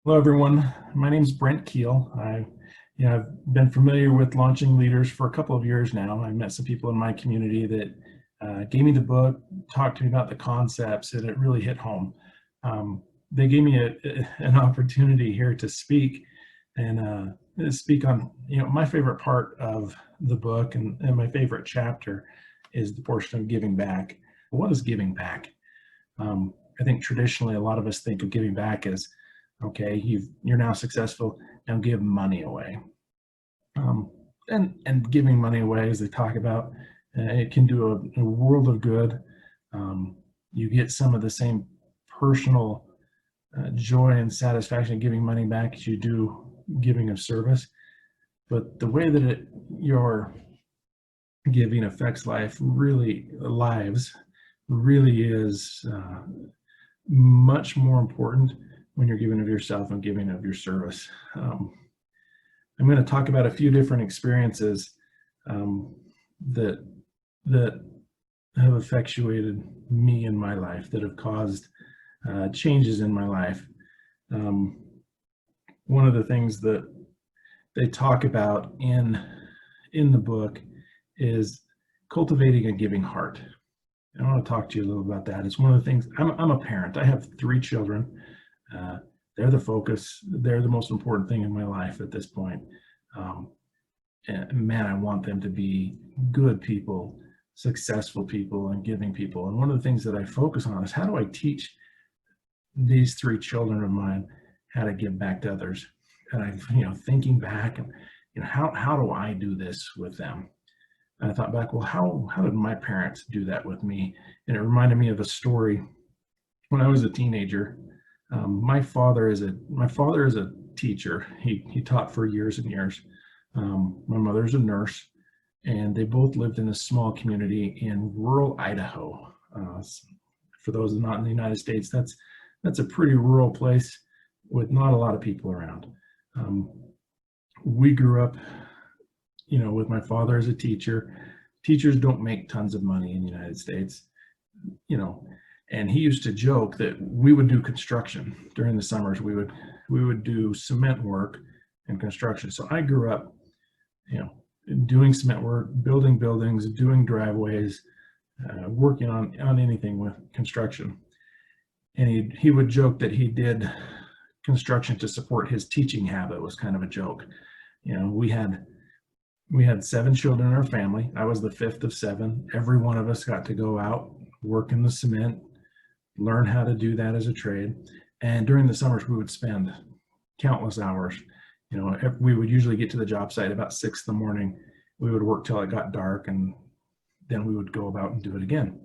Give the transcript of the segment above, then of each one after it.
Hello, everyone. My name is Brent Keel. I've been familiar with Launching Leaders for a couple of years now. I met some people in my community that gave me the book, talked to me about the concepts, and it really hit home. They gave me an opportunity here to speak and speak on, my favorite part of the book and my favorite chapter is the portion of giving back. What is giving back? I think traditionally a lot of us think of giving back as, okay, you're now successful, now give money away. Um, and giving money away, as they talk about, it can do a world of good. You get some of the same personal joy and satisfaction of giving money back as you do giving of service. But the way that your giving affects lives really is much more important when you're giving of yourself and giving of your service. I'm going to talk about a few different experiences um, that that have effectuated me in my life, that have caused changes in my life. Um, One of the things that they talk about in the book is cultivating a giving heart. I want to talk to you a little about that. It's one of the things. I'm a parent. I have 3 children. Uh, they're the focus. They're the most important thing in my life at this point. Um, and man, I want them to be good people, successful people, and giving people. And one of the things that I focus on is how do I teach these 3 children of mine how to give back to others? And thinking back and how do I do this with them? And I thought back, well, how did my parents do that with me? And it reminded me of a story when I was a teenager. My father is a teacher. He taught for years and years. My mother's a nurse, and they both lived in a small community in rural Idaho. For those not in the United States, that's a pretty rural place with not a lot of people around. Um, we grew up, with my father as a teacher. Teachers don't make tons of money in the United States, you know, and he used to joke that we would do construction during the summers. We would do cement work and construction. So I grew up, you know, doing cement work, building buildings, doing driveways, working on anything with construction. And he would joke that he did construction to support his teaching habit. It was kind of a joke. We had 7 children in our family. I was the fifth of 7. Every one of us got to go out, work in the cement, learn how to do that as a trade. And during the summers, we would spend countless hours. We would usually get to the job site about 6 in the morning. We would work till it got dark, and then we would go about and do it again.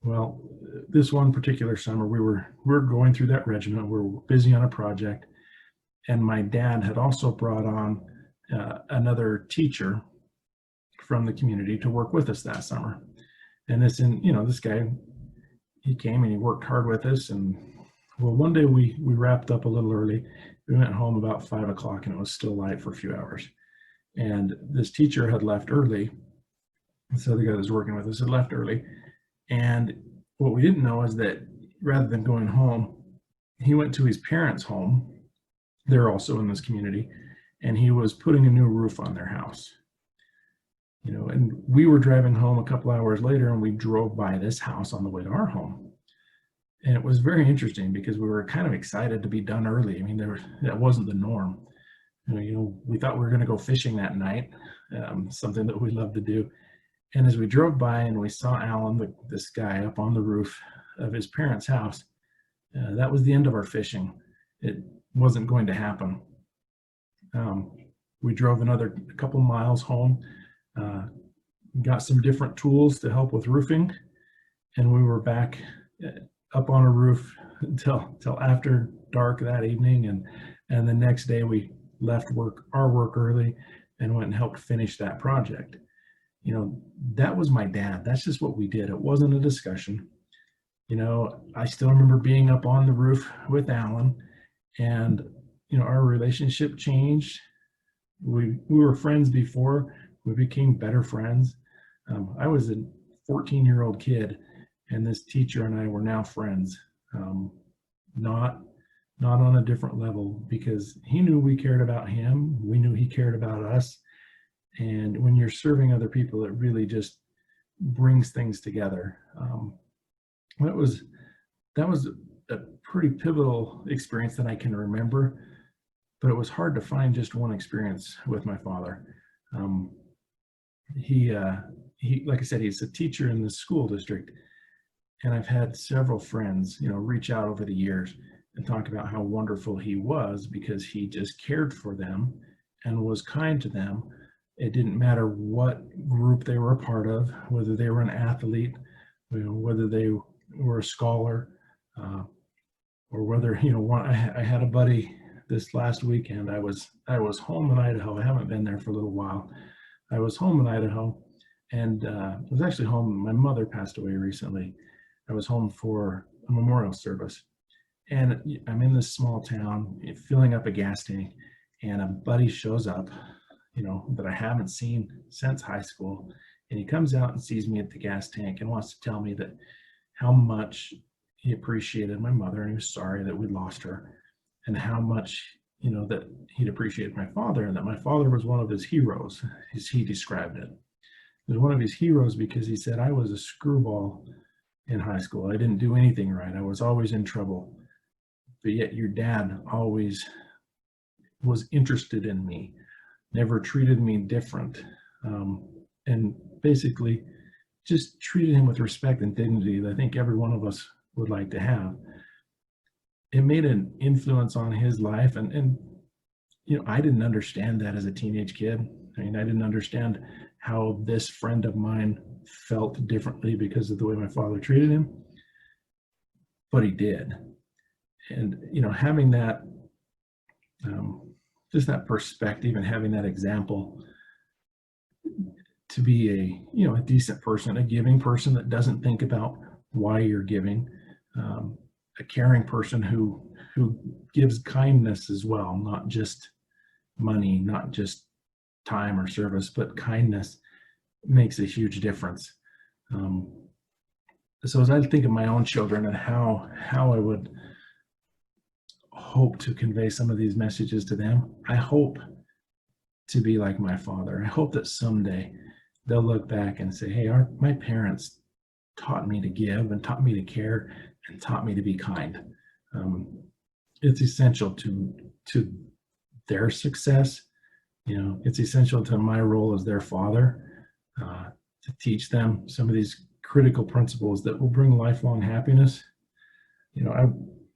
Well, this one particular summer, we were going through that regimen. We were busy on a project, and my dad had also brought on another teacher from the community to work with us that summer. And this guy, he came and he worked hard with us. And well, one day we wrapped up a little early. We went home about 5 o'clock, and it was still light for a few hours. And this teacher had left early. So the guy that was working with us had left early. And what we didn't know is that rather than going home, he went to his parents' home. They're also in this community, and he was putting a new roof on their house. And we were driving home a couple hours later, and we drove by this house on the way to our home. And it was very interesting because we were kind of excited to be done early. I mean, that wasn't the norm. We thought we were going to go fishing that night, something that we love to do. And as we drove by and we saw Alan, this guy, up on the roof of his parents' house, that was the end of our fishing. It wasn't going to happen. We drove another couple miles home, got some different tools to help with roofing, and we were back up on a roof until after dark that evening. And the next day we left our work early and went and helped finish that project. That was my dad. That's just what we did. It wasn't a discussion. I still remember being up on the roof with Alan, and our relationship changed. We were friends before. We became better friends. I was a 14-year-old kid, and this teacher and I were now friends. Not not on a different level, because he knew we cared about him. We knew he cared about us. And when you're serving other people, it really just brings things together. That was that was a pretty pivotal experience that I can remember, but it was hard to find just one experience with my father. Um, he, uh, like I said, he's a teacher in the school district, and I've had several friends, reach out over the years and talk about how wonderful he was because he just cared for them and was kind to them. It didn't matter what group they were a part of, whether they were an athlete, whether they were a scholar, uh, or whether I had a buddy this last weekend. I was home in Idaho. I haven't been there for a little while. I was home in Idaho, and I was actually home. My mother passed away recently. I was home for a memorial service, and I'm in this small town filling up a gas tank, and a buddy shows up, that I haven't seen since high school, and he comes out and sees me at the gas tank and wants to tell me that how much he appreciated my mother, and he was sorry that we'd lost her, and how much that he'd appreciated my father, and that my father was one of his heroes, as he described it. He was one of his heroes because he said, I was a screwball in high school. I didn't do anything right. I was always in trouble. But yet your dad always was interested in me, never treated me different, and basically just treated him with respect and dignity that I think every one of us would like to have. It made an influence on his life, and I didn't understand that as a teenage kid. I mean, I didn't understand how this friend of mine felt differently because of the way my father treated him, but he did. And having that, just that perspective, and having that example to be a decent person, a giving person that doesn't think about why you're giving, a caring person who gives kindness as well, not just money, not just time or service, but kindness makes a huge difference. So as I think of my own children and how I would hope to convey some of these messages to them, I hope to be like my father. I hope that someday they'll look back and say, hey, my parents taught me to give and taught me to care and taught me to be kind. It's essential to their success. It's essential to my role as their father, to teach them some of these critical principles that will bring lifelong happiness.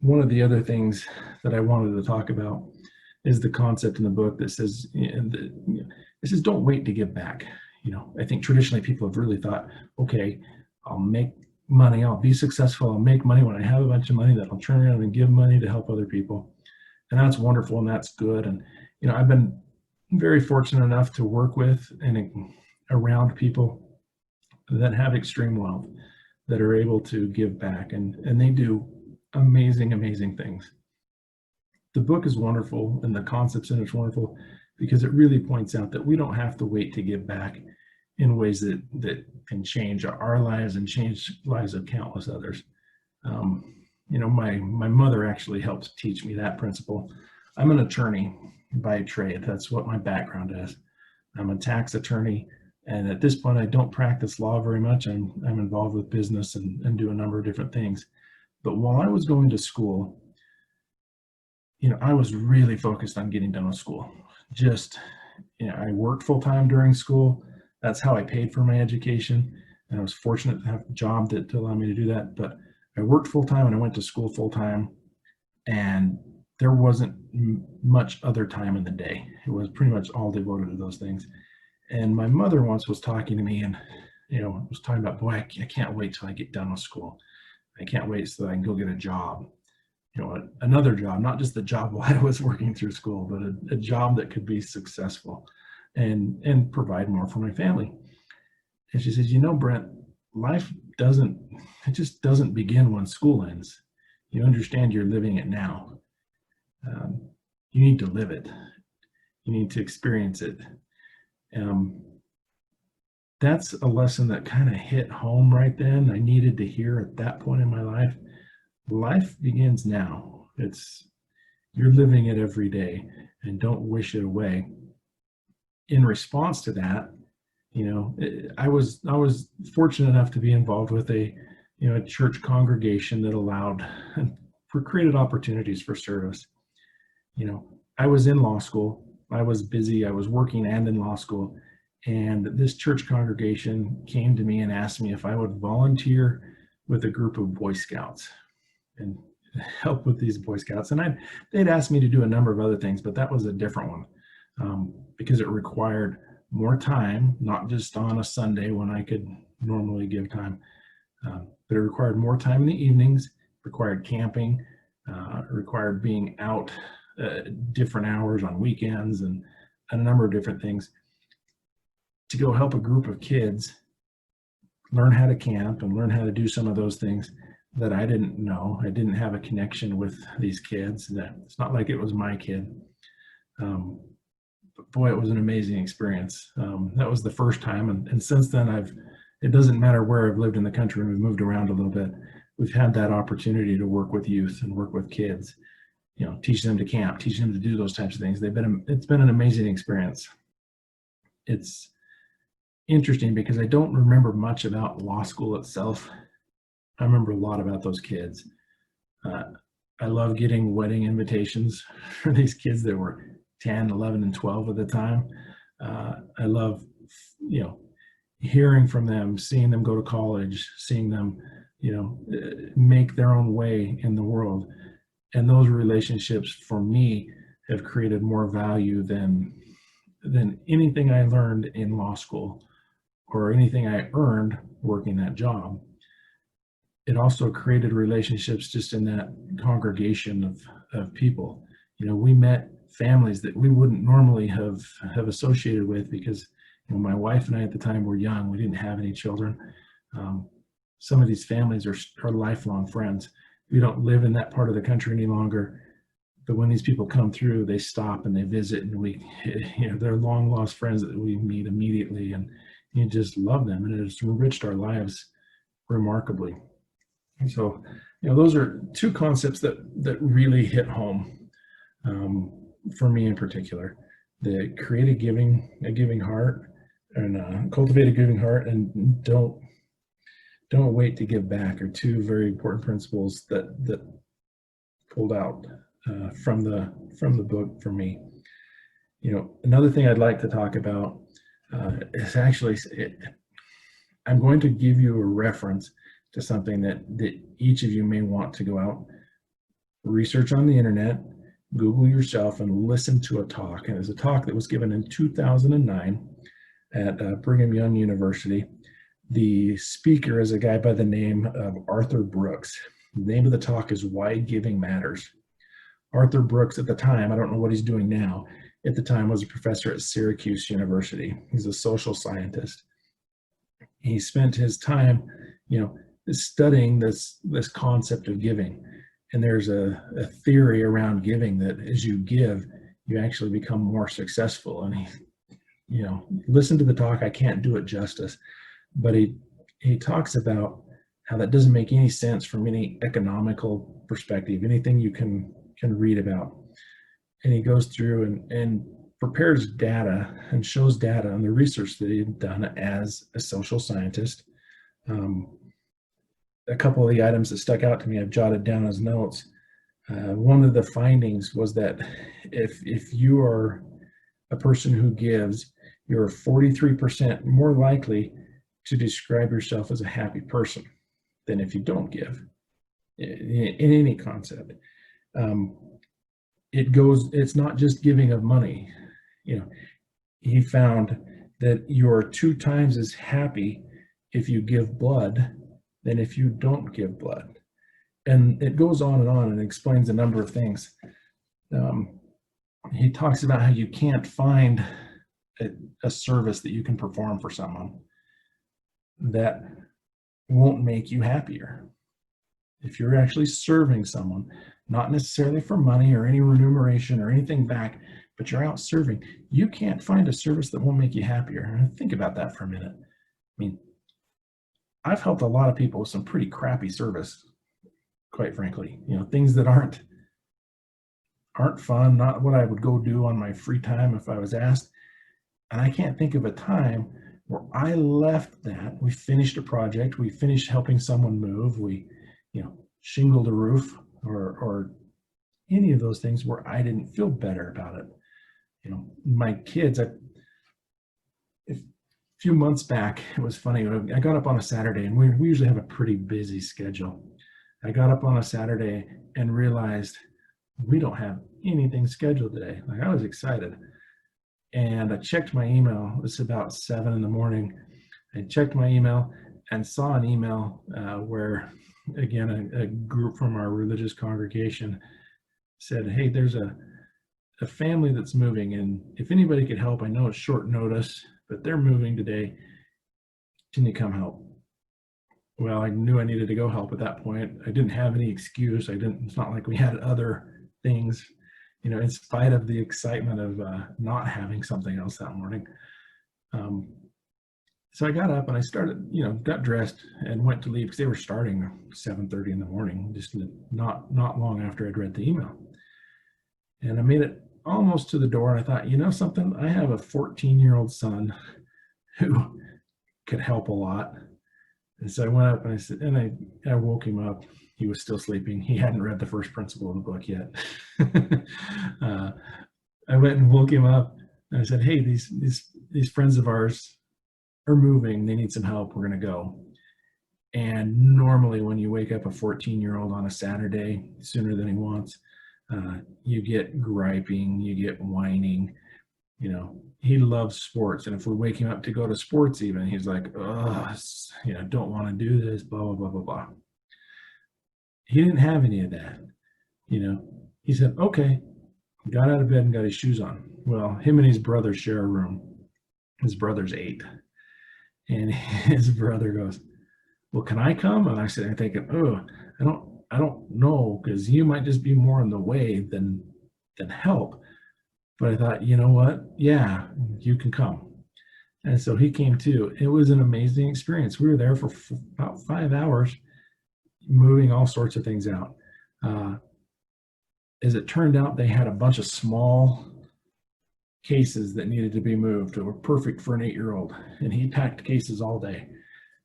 One of the other things that I wanted to talk about is the concept in the book that says, it says, don't wait to give back. I think traditionally people have really thought, okay, I'll make money, I'll be successful, I'll make money when I have a bunch of money, that I'll turn around and give money to help other people. And that's wonderful and that's good. And, I've been very fortunate enough to work with and around people that have extreme wealth, that are able to give back, and they do amazing things. The book is wonderful and the concepts in it's wonderful because it really points out that we don't have to wait to give back in ways that can change our lives and change lives of countless others. My mother actually helped teach me that principle. I'm an attorney by trade. That's what my background is. I'm a tax attorney, and at this point I don't practice law very much. I'm involved with business and do a number of different things. But while I was going to school, I was really focused on getting done with school. I worked full time during school. That's how I paid for my education. And I was fortunate to have a job to allow me to do that. But I worked full time and I went to school full time. And there wasn't much other time in the day. It was pretty much all devoted to those things. And my mother once was talking to me and, was talking about, boy, I can't wait till I get done with school. I can't wait so that I can go get a job. Another job, not just the job while I was working through school, but a job that could be successful and provide more for my family. And she says, Brent, life just doesn't begin when school ends. You understand you're living it now. You need to live it. You need to experience it. That's a lesson that kind of hit home right then. I needed to hear at that point in my life. Life begins now. It's You're living it every day, and don't wish it away. In response to that, I was fortunate enough to be involved with a church congregation that allowed for created opportunities for service. I was in law school. I was busy. I was working and in law school. And this church congregation came to me and asked me if I would volunteer with a group of Boy Scouts and help with these Boy Scouts. And they'd asked me to do a number of other things, but that was a different one because it required more time, not just on a Sunday when I could normally give time, but it required more time in the evenings, required camping, required being out different hours on weekends and a number of different things to go help a group of kids learn how to camp and learn how to do some of those things that I didn't know. I didn't have a connection with these kids. It's not like it was my kid. But boy, it was an amazing experience. That was the first time. And since then, it doesn't matter where I've lived in the country, we've moved around a little bit. We've had that opportunity to work with youth and work with kids, teach them to camp, teach them to do those types of things. It's been an amazing experience. It's interesting because I don't remember much about law school itself. I remember a lot about those kids. I love getting wedding invitations for these kids that were 10, 11, and 12 at the time. I love, hearing from them, seeing them go to college, seeing them, make their own way in the world. And those relationships for me have created more value than anything I learned in law school or anything I earned working that job. It also created relationships just in that congregation of people. We met families that we wouldn't normally have associated with because my wife and I at the time were young. We didn't have any children. Some of these families are lifelong friends. We don't live in that part of the country any longer, but when these people come through, they stop and they visit, and they're long lost friends that we meet immediately, and you just love them, and it has enriched our lives remarkably. And so, those are two concepts that really hit home for me in particular. The create a giving heart, and cultivate a giving heart, and don't wait to give back are two very important principles that pulled out from the book for me. Another thing I'd like to talk about is actually I'm going to give you a reference to something that each of you may want to go out, research on the internet, Google yourself, and listen to a talk. And it's a talk that was given in 2009 at Brigham Young University. The speaker is a guy by the name of Arthur Brooks. The name of the talk is Why Giving Matters. Arthur Brooks at the time, I don't know what he's doing now, at the time was a professor at Syracuse University. He's a social scientist. He spent his time, studying this concept of giving. And there's a theory around giving that as you give, you actually become more successful. And listen to the talk. I can't do it justice, but he talks about how that doesn't make any sense from any economical perspective, anything you can read about. And he goes through and prepares data and shows data on the research that he had done as a social scientist. A couple of the items that stuck out to me, I've jotted down as notes. One of the findings was that if you are a person who gives, you're 43% more likely to describe yourself as a happy person than if you don't give in any concept. It's not just giving of money. He found that you're 2 times as happy if you give blood than if you don't give blood. And it goes on and explains a number of things. He talks about how you can't find a service that you can perform for someone that won't make you happier. If you're actually serving someone, not necessarily for money or any remuneration or anything back, but you're out serving, you can't find a service that won't make you happier. Think about that for a minute. I mean, I've helped a lot of people with some pretty crappy service, quite frankly, things that aren't aren't fun, not what I would go do on my free time if I was asked. And I can't think of a time where I left that. We finished a project, we finished helping someone move, we, shingled a roof or any of those things where I didn't feel better about it. My kids, a few months back, it was funny. I got up on a Saturday, and we usually have a pretty busy schedule. I got up on a Saturday and realized we don't have anything scheduled today. Like, I was excited. And I checked my email. It's about 7 in the morning. I checked my email and saw an email where, again, a group from our religious congregation said, hey, there's a family that's moving, and if anybody could help, I know it's short notice, but they're moving today. Can you come help? Well, I knew I needed to go help at that point. I didn't have any excuse. It's not like we had other things, in spite of the excitement of not having something else that morning. So I got up and I started, got dressed and went to leave because they were starting 7:30 in the morning, just not long after I'd read the email. And I made it almost to the door, and I thought, something, I have a 14-year-old son who could help a lot. And so I went up and I said, and I woke him up. He was still sleeping. He hadn't read the first principle of the book yet. I went and woke him up and I said, hey, these friends of ours are moving. They need some help. We're going to go. And normally when you wake up a 14-year-old on a Saturday sooner than he wants, you get griping, you get whining. He loves sports, and if we wake him up to go to sports even, he's like, oh, don't want to do this, blah, blah, blah, blah, blah. He didn't have any of that. He said, okay, got out of bed and got his shoes on. Well, him and his brother share a room. His brother's 8. And his brother goes, well, can I come? And I said, I'm thinking, oh, I don't know, because you might just be more in the way than help. But I thought, you know what? Yeah, you can come. And so he came too. It was an amazing experience. We were there for about 5 hours, moving all sorts of things out. As it turned out, they had a bunch of small cases that needed to be moved that were perfect for an 8-year-old. And he packed cases all day.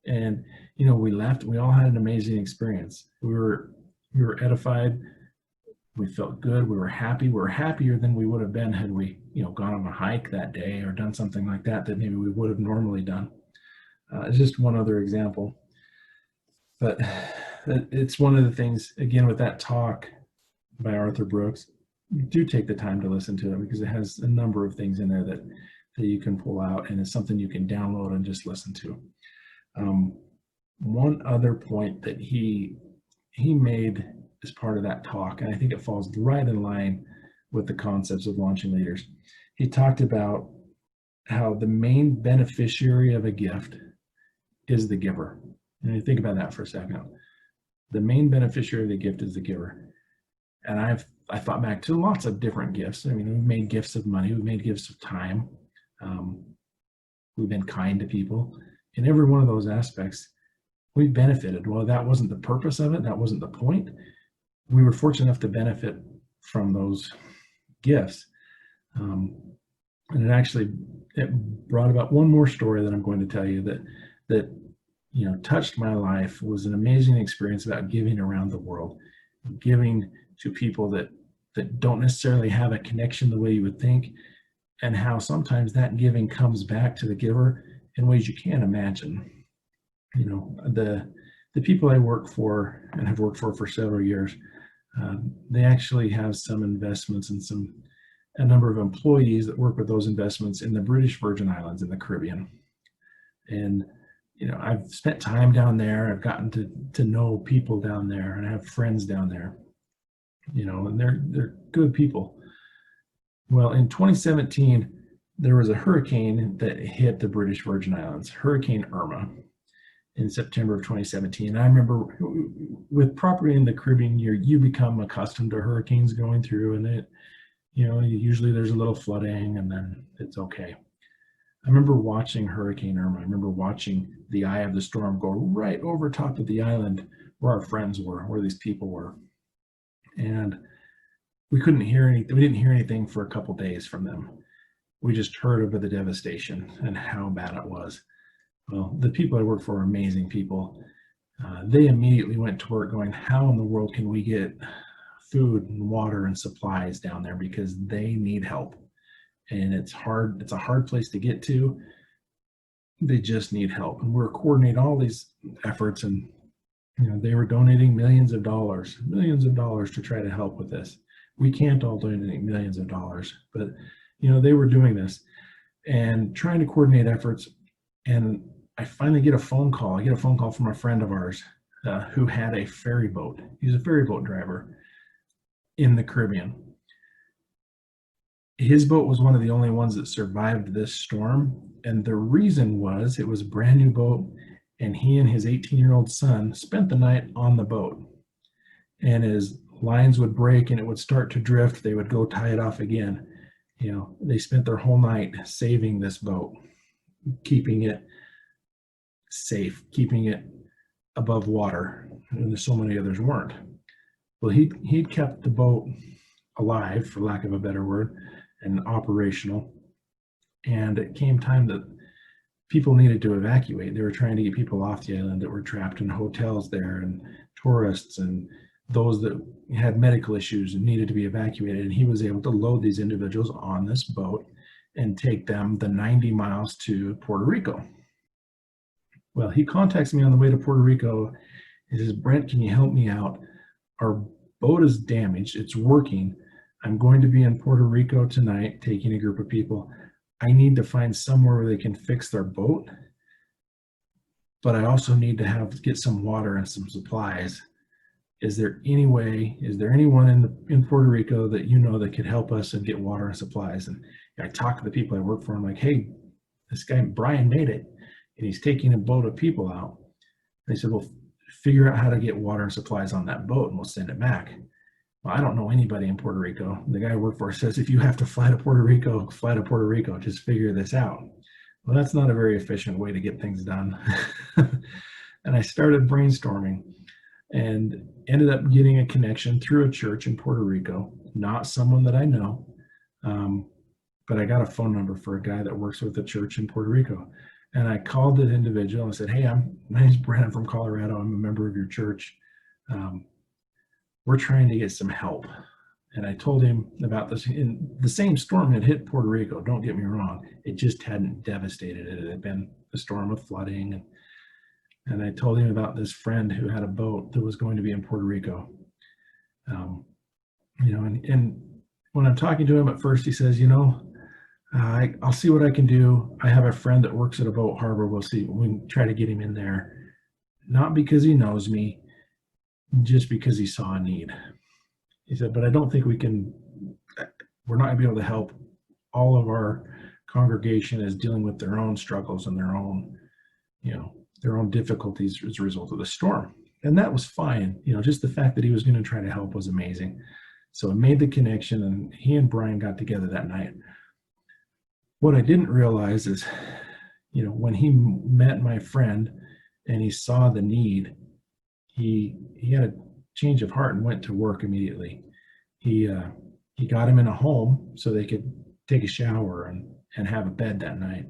And, we left, we all had an amazing experience. We were edified. We felt good. We were happy. We were happier than we would have been had we, gone on a hike that day or done something like that maybe we would have normally done. It's just one other example. But it's one of the things, again, with that talk by Arthur Brooks, do take the time to listen to it, because it has a number of things in there that you can pull out, and it's something you can download and just listen to. One other point that he made as part of that talk, and I think it falls right in line with the concepts of launching leaders. He talked about how the main beneficiary of a gift is the giver. And you think about that for a second. The main beneficiary of the gift is the giver. And I thought back to lots of different gifts. I mean, we've made gifts of money, we've made gifts of time, we've been kind to people. In every one of those aspects, we've benefited. Well, that wasn't the purpose of it, that wasn't the point. We were fortunate enough to benefit from those gifts. And it brought about one more story that I'm going to tell you that touched my life. Was an amazing experience about giving around the world, giving to people that don't necessarily have a connection the way you would think, and how sometimes that giving comes back to the giver in ways you can't imagine. The people I work for and have worked for several years, they actually have some investments and a number of employees that work with those investments in the British Virgin Islands in the Caribbean. And I've spent time down there. I've gotten to know people down there, and I have friends down there. And they're good people. Well, in 2017, there was a hurricane that hit the British Virgin Islands, Hurricane Irma, in September of 2017. I remember with property in the Caribbean, you become accustomed to hurricanes going through, and usually there's a little flooding and then it's okay. I remember watching Hurricane Irma. I remember watching the eye of the storm go right over top of the island where our friends were, where these people were. And we couldn't hear anything. We didn't hear anything for a couple days from them. We just heard about the devastation and how bad it was. Well, the people I work for are amazing people. They immediately went to work going, how in the world can we get food and water and supplies down there, because they need help. And it's hard. It's a hard place to get to. They just need help. And we're coordinating all these efforts, and they were donating millions of dollars to try to help with this. We can't all donate millions of dollars, but they were doing this and trying to coordinate efforts. And I finally get a phone call. I get a phone call from a friend of ours who had a ferry boat. He's a ferry boat driver in the Caribbean. His boat was one of the only ones that survived this storm. And the reason was it was a brand new boat, and he and his 18-year-old son spent the night on the boat. And as lines would break and it would start to drift, they would go tie it off again. They spent their whole night saving this boat, keeping it safe, keeping it above water, and so many others weren't. Well, he'd kept the boat alive, for lack of a better word, and operational. And it came time that people needed to evacuate. They were trying to get people off the island that were trapped in hotels there, and tourists, and those that had medical issues and needed to be evacuated. And he was able to load these individuals on this boat and take them the 90 miles to Puerto Rico. Well, he contacts me on the way to Puerto Rico. He says, Brent, can you help me out? Our boat is damaged. It's working. I'm going to be in Puerto Rico tonight, taking a group of people. I need to find somewhere where they can fix their boat, but I also need to get some water and some supplies. Is there anyone in Puerto Rico that that could help us and get water and supplies? And I talked to the people I work for. I'm like, hey, this guy Brian made it, and he's taking a boat of people out. And they said, well, figure out how to get water and supplies on that boat, and we'll send it back. Well, I don't know anybody in Puerto Rico. The guy I work for says, if you have to fly to Puerto Rico, fly to Puerto Rico, just figure this out. Well, that's not a very efficient way to get things done. And I started brainstorming and ended up getting a connection through a church in Puerto Rico, not someone that I know, but I got a phone number for a guy that works with a church in Puerto Rico. And I called the individual and said, hey, my name's Brent, I'm from Colorado. I'm a member of your church. We're trying to get some help. And I told him about this. In the same storm had hit Puerto Rico, don't get me wrong. It just hadn't devastated it. It had been a storm of flooding. And I told him about this friend who had a boat that was going to be in Puerto Rico. And when I'm talking to him at first, he says, I'll see what I can do. I have a friend that works at a boat harbor. We'll see. We can try to get him in there. Not because he knows me, just because he saw a need. He said, but I don't think we're not gonna be able to help. All of our congregation is dealing with their own struggles and their own difficulties as a result of the storm. And that was fine. Just the fact that he was gonna try to help was amazing. So I made the connection, and he and Brian got together that night. What I didn't realize is, when he met my friend and he saw the need, he had a change of heart and went to work immediately. He got him in a home so they could take a shower and have a bed that night.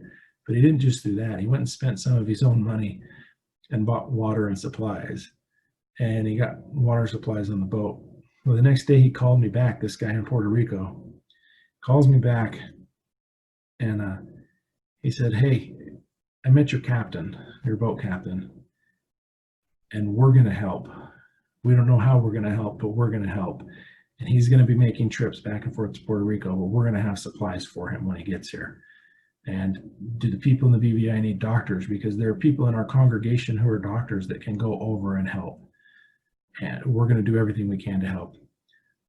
But he didn't just do that. He went and spent some of his own money and bought water and supplies. And he got water supplies on the boat. Well, the next day he called me back, this guy in Puerto Rico, calls me back, and he said, hey, I met your captain, your boat captain, and we're going to help. We don't know how we're going to help, but we're going to help. And he's going to be making trips back and forth to Puerto Rico, but we're going to have supplies for him when he gets here. And do the people in the BVI need doctors? Because there are people in our congregation who are doctors that can go over and help. And we're going to do everything we can to help.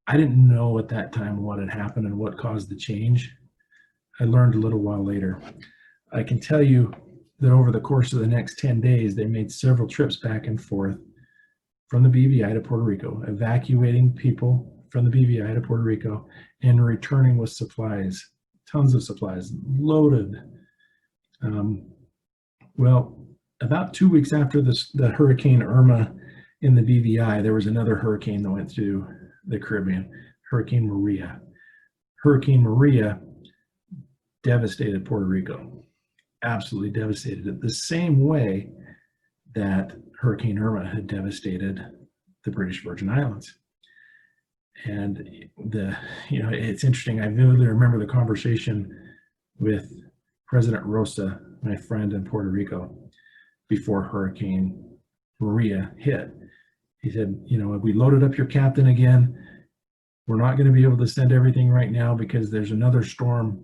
I didn't know at that time what had happened and what caused the change. I learned a little while later. I can tell you that over the course of the next 10 days, they made several trips back and forth from the BVI to Puerto Rico, evacuating people from the BVI to Puerto Rico and returning with supplies, tons of supplies, loaded. Well, about 2 weeks after the Hurricane Irma in the BVI, there was another hurricane that went through the Caribbean, Hurricane Maria. Hurricane Maria devastated Puerto Rico, absolutely devastated it, the same way that Hurricane Irma had devastated the British Virgin Islands. And it's interesting. I vividly remember the conversation with President Rosa, my friend in Puerto Rico, before Hurricane Maria hit. He said, we loaded up your captain again. We're not going to be able to send everything right now because there's another storm.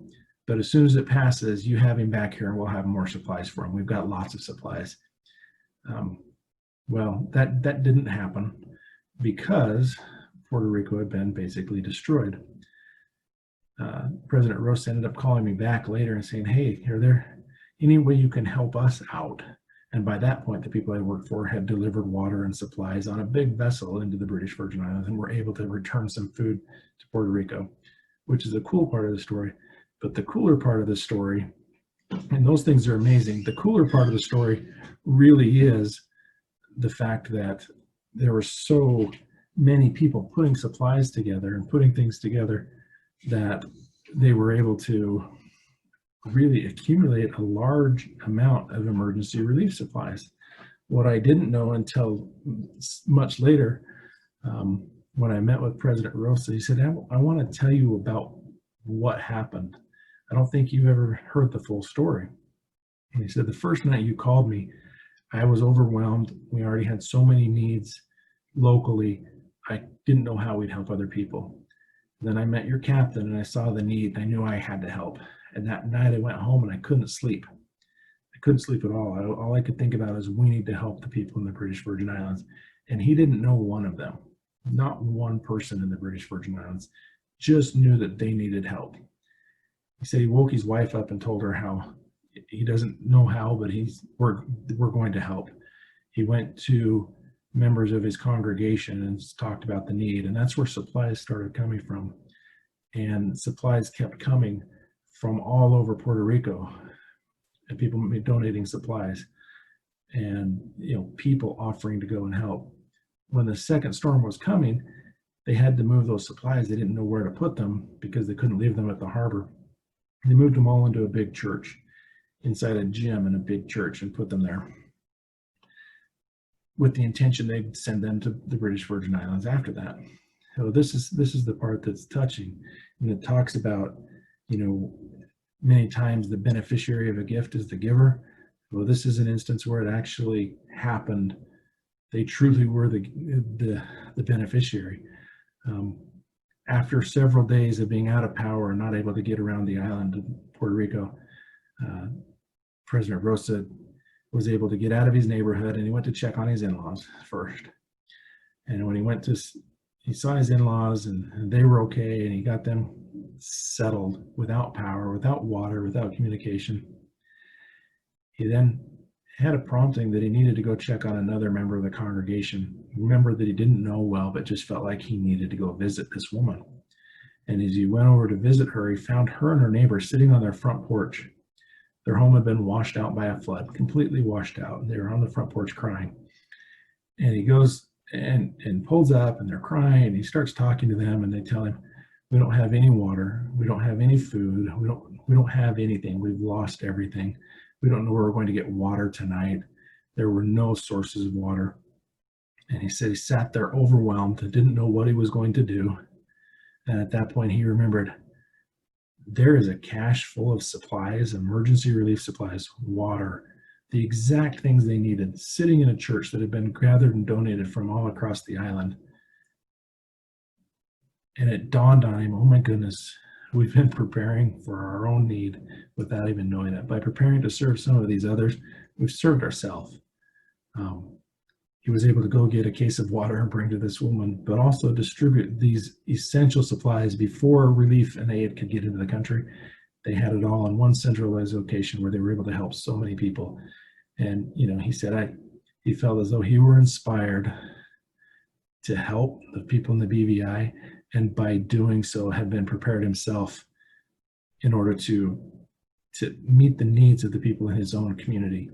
But as soon as it passes, you have him back here and we'll have more supplies for him. We've got lots of supplies. Well, that didn't happen because Puerto Rico had been basically destroyed. President Rosa ended up calling me back later and saying, hey, are there any way you can help us out? And by that point, the people I worked for had delivered water and supplies on a big vessel into the British Virgin Islands and were able to return some food to Puerto Rico, which is a cool part of the story. But the cooler part of the story, and those things are amazing, the cooler part of the story really is the fact that there were so many people putting supplies together and putting things together that they were able to really accumulate a large amount of emergency relief supplies. What I didn't know until much later, when I met with President Rosa, he said, I want to tell you about what happened. I don't think you've ever heard the full story. And he said, the first night you called me, I was overwhelmed. We already had so many needs locally. I didn't know how we'd help other people. Then I met your captain and I saw the need and I knew I had to help. And that night I went home and I couldn't sleep. I couldn't sleep at all. All I could think about is we need to help the people in the British Virgin Islands. And he didn't know one of them, not one person in the British Virgin Islands, just knew that they needed help. He said he woke his wife up and told her how he doesn't know how, but we're going to help. He went to members of his congregation and talked about the need, and that's where supplies started coming from. And supplies kept coming from all over Puerto Rico, and people donating supplies, and people offering to go and help. When the second storm was coming, they had to move those supplies. They didn't know where to put them because they couldn't leave them at the harbor. They moved them all into a big church, inside a gym in a big church, and put them there with the intention they'd send them to the British Virgin Islands after that. So this is the part that's touching, and it talks about, many times the beneficiary of a gift is the giver. Well, this is an instance where it actually happened. They truly were the beneficiary. After several days of being out of power and not able to get around the island of Puerto Rico, President Rosa was able to get out of his neighborhood and he went to check on his in-laws first. And when he saw his in-laws and they were okay and he got them settled without power, without water, without communication. He then had a prompting that he needed to go check on another member of the congregation, a member that he didn't know well, but just felt like he needed to go visit this woman. And as he went over to visit her, he found her and her neighbor sitting on their front porch. Their home had been washed out by a flood, completely washed out. And they were on the front porch crying. And he goes and pulls up and they're crying and he starts talking to them and they tell him, we don't have any water. We don't have any food. We don't have anything. We've lost everything. We don't know where we're going to get water tonight. There were no sources of water. And he said he sat there overwhelmed and didn't know what he was going to do. And at that point, he remembered there is a cache full of supplies, emergency relief supplies, water, the exact things they needed, sitting in a church that had been gathered and donated from all across the island. And it dawned on him, oh my goodness, we've been preparing for our own need without even knowing it. By preparing to serve some of these others, we've served ourselves. He was able to go get a case of water and bring to this woman, but also distribute these essential supplies before relief and aid could get into the country. They had it all in one centralized location where they were able to help so many people. And, he said, he felt as though he were inspired to help the people in the BVI, and by doing so had been prepared himself in order to meet the needs of the people in his own community.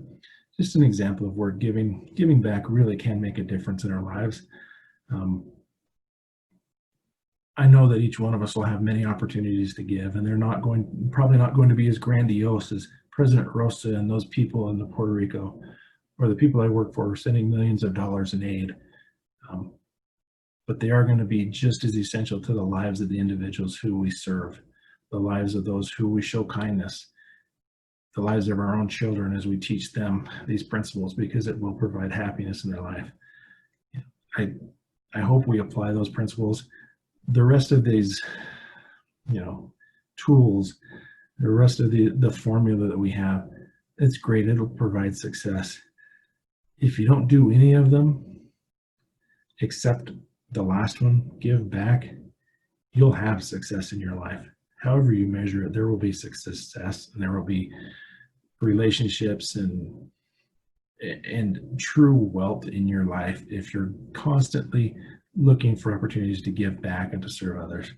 Just an example of where giving back really can make a difference in our lives. I know that each one of us will have many opportunities to give, and they're probably not going to be as grandiose as President Rosa and those people in the Puerto Rico, or the people I work for, sending millions of dollars in aid. Um, but they are going to be just as essential to the lives of the individuals who we serve, the lives of those who we show kindness, the lives of our own children as we teach them these principles, because it will provide happiness in their life. I, I hope we apply those principles. The rest of these, tools, the rest of the formula that we have, it's great. It'll provide success. If you don't do any of them, except the last one, give back, you'll have success in your life. However you measure it, there will be success, and there will be relationships and true wealth in your life if you're constantly looking for opportunities to give back and to serve others.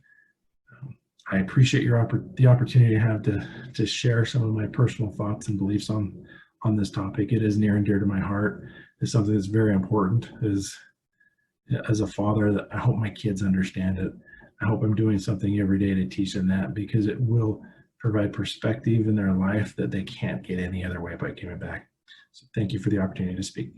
I appreciate the opportunity I have to share some of my personal thoughts and beliefs on this topic. It is near and dear to my heart. It's something that's very important. As a father, that I hope my kids understand it. I hope I'm doing something every day to teach them that, because it will provide perspective in their life that they can't get any other way by giving back. So thank you for the opportunity to speak.